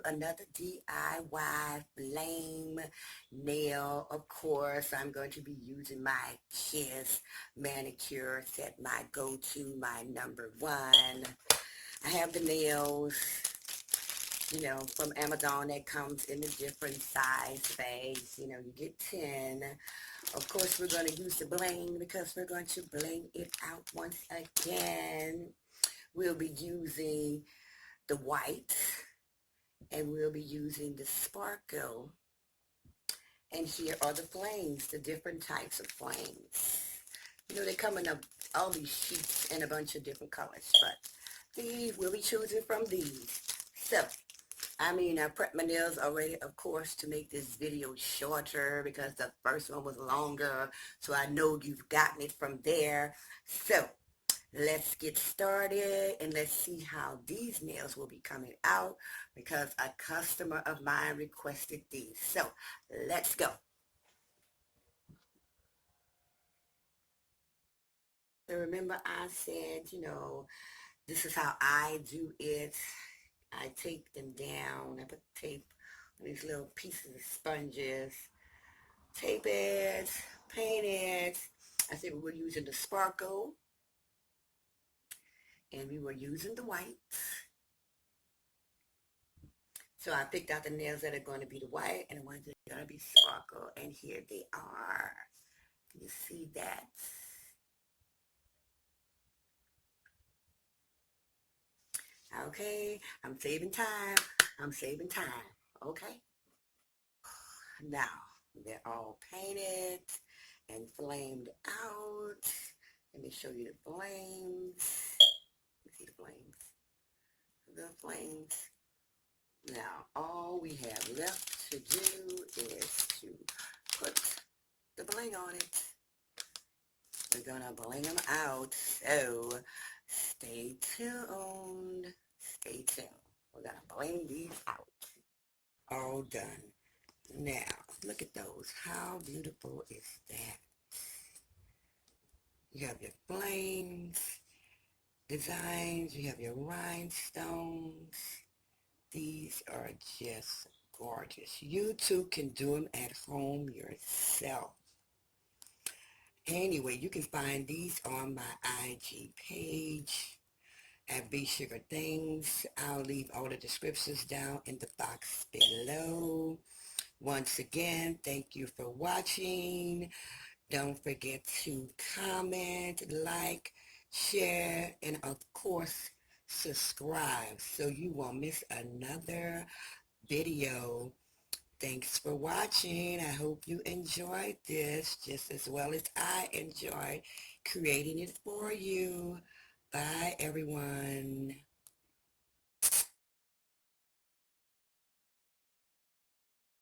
another DIY flame nail. Of course, I'm going to be using my Kiss manicure set, my go-to, my number one. I have the nails, you know, from Amazon that comes in a different size bags. You know, you get 10. Of course, we're going to use the bling because we're going to bling it out once again. We'll be using the white, and we'll be using the sparkle. And here are the flames, the different types of flames. You know, they come in all these sheets in a bunch of different colors, but these, we'll be choosing from these. So, I mean, I prepped my nails already, of course, to make this video shorter because the first one was longer, so I know you've gotten it from there. So, let's get started and let's see how these nails will be coming out because a customer of mine requested these. So let's go. So remember I said, you know, this is how I do it. I tape them down. I put tape on these little pieces of sponges. Tape it, paint it. I said we were using the sparkle and we were using the white. So I picked out the nails that are going to be the white and the ones that are going to be sparkle. And here they are. Can you see that? Okay, I'm saving time. I'm saving time. Okay. Now, they're all painted and flamed out. Let me show you the flames. You see the flames? The flames. Now, all we have left to do is to put the bling on it. We're gonna bling them out, so stay tuned. Stay tuned. We're gonna bling these out. All done. Now, look at those. How beautiful is that? You have your flames, designs, you have your rhinestones. These are just gorgeous. You too can do them at home yourself. Anyway, you can find these on my IG page at Bsugarthings. I'll leave all the descriptions down in the box below. Once again, thank you for watching. Don't forget to comment, like, share, and of course, subscribe so you won't miss another video. Thanks for watching. I hope you enjoyed this just as well as I enjoyed creating it for you. Bye, everyone.